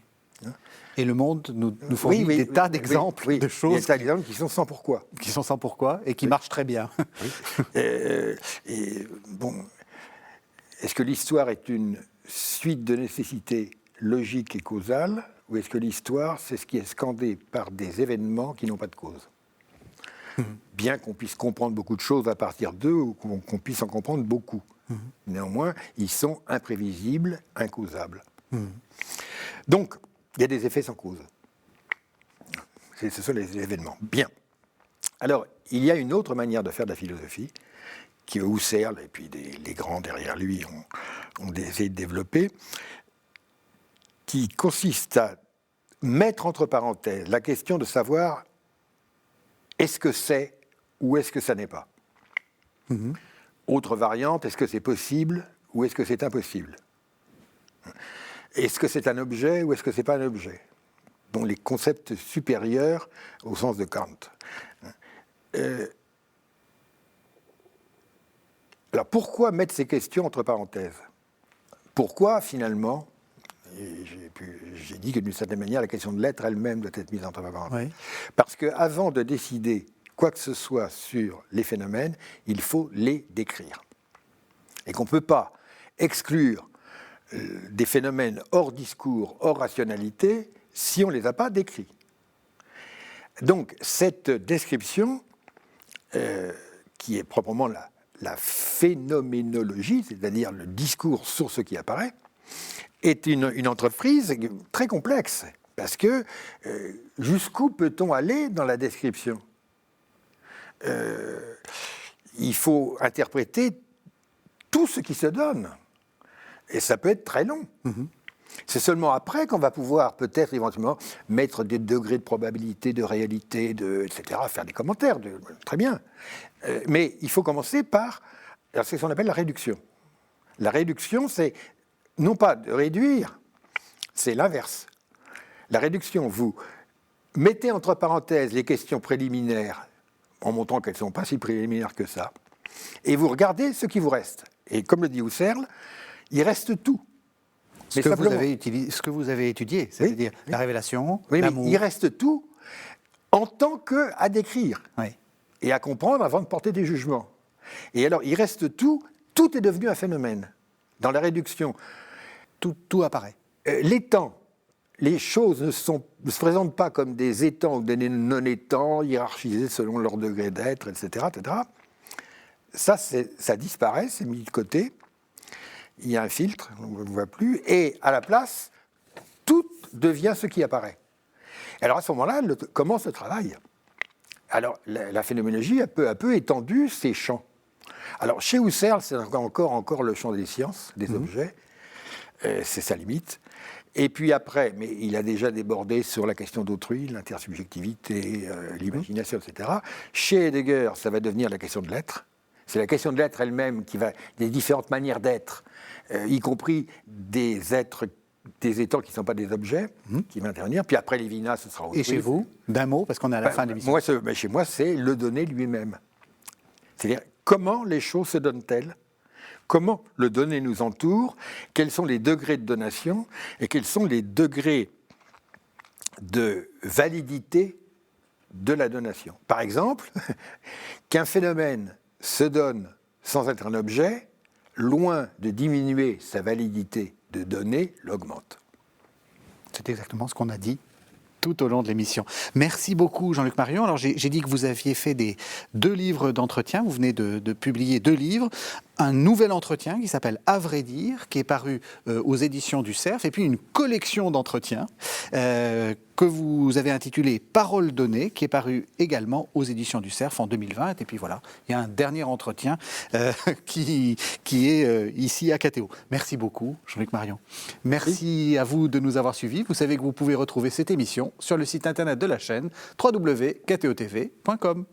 Et le monde nous fournit des tas d'exemples de choses. Des tas d'exemples qui sont sans pourquoi. Qui sont sans pourquoi et qui marchent très bien. Bon, est-ce que l'histoire est une suite de nécessités logiques et causales ou est-ce que l'histoire, c'est ce qui est scandé par des événements qui n'ont pas de cause? Bien qu'on puisse comprendre beaucoup de choses à partir d'eux, ou qu'on puisse en comprendre beaucoup. Néanmoins, ils sont imprévisibles, incausables. Donc, il y a des effets sans cause. Ce sont les événements. Bien. Alors, il y a une autre manière de faire de la philosophie, que Husserl et puis les grands derrière lui ont essayé de développer, qui consiste à mettre entre parenthèses la question de savoir est-ce que c'est ou est-ce que ça n'est pas. Autre variante, est-ce que c'est possible ou est-ce que c'est impossible? Est-ce que c'est un objet ou est-ce que c'est pas un objet? Donc les concepts supérieurs au sens de Kant. Alors pourquoi mettre ces questions entre parenthèses? Pourquoi finalement, j'ai dit que d'une certaine manière la question de l'être elle-même doit être mise entre parenthèses. Parce qu'avant de décider quoi que ce soit sur les phénomènes, il faut les décrire. Et qu'on ne peut pas exclure des phénomènes hors discours, hors rationalité, si on ne les a pas décrits. Donc cette description, qui est proprement la phénoménologie, c'est-à-dire le discours sur ce qui apparaît, est une entreprise très complexe, parce que jusqu'où peut-on aller dans la description? Il faut interpréter tout ce qui se donne, et ça peut être très long. C'est seulement après qu'on va pouvoir peut-être éventuellement mettre des degrés de probabilité, de réalité, etc., faire des commentaires, très bien. Mais il faut commencer par, c'est ce qu'on appelle la réduction. La réduction, c'est non pas de réduire, c'est l'inverse. La réduction, vous mettez entre parenthèses les questions préliminaires, en montrant qu'elles ne sont pas si préliminaires que ça, et vous regardez ce qui vous reste. Et comme le dit Husserl, il reste tout. Ce que vous avez étudié, c'est-à-dire la révélation, l'amour. Mais il reste tout en tant qu'à décrire et à comprendre avant de porter des jugements. Et alors, il reste tout est devenu un phénomène. Dans la réduction, tout apparaît. L'étang, les choses ne se présentent pas comme des étangs ou des non-étangs hiérarchisés selon leur degré d'être, etc., etc. Ça disparaît, c'est mis de côté. Il y a un filtre, on ne le voit plus, et à la place, tout devient ce qui apparaît. Alors à ce moment-là, commence le travail. Alors la phénoménologie a peu à peu étendu ses champs. Alors chez Husserl, c'est encore le champ des sciences, des objets, c'est sa limite. Et puis après, mais il a déjà débordé sur la question d'autrui, l'intersubjectivité, l'imagination, etc. Chez Heidegger, ça va devenir la question de l'être. C'est la question de l'être elle-même des différentes manières d'être, y compris des étangs qui ne sont pas des objets, qui vont intervenir. Puis après Lévinas, ce sera autre chose. Et chez vous, d'un mot, parce qu'on est à la fin de l'émission. Chez moi, c'est le donné lui-même. C'est-à-dire, comment les choses se donnent-elles? Comment le donné nous entoure? Quels sont les degrés de donation? Et quels sont les degrés de validité de la donation? Par exemple, qu'un phénomène se donne sans être un objet, loin de diminuer sa validité de données, l'augmente. C'est exactement ce qu'on a dit tout au long de l'émission. Merci beaucoup Jean-Luc Marion. Alors j'ai dit que vous aviez fait 2 livres d'entretien, vous venez de publier 2 livres, un nouvel entretien qui s'appelle À vrai dire, qui est paru aux éditions du Cerf, et puis une collection d'entretiens que vous avez intitulé Paroles données, qui est paru également aux éditions du Cerf en 2020. Et puis voilà, il y a un dernier entretien qui est ici à KTO. Merci beaucoup Jean-Luc Marion. Merci à vous de nous avoir suivis. Vous savez que vous pouvez retrouver cette émission sur le site internet de la chaîne www.ktotv.com.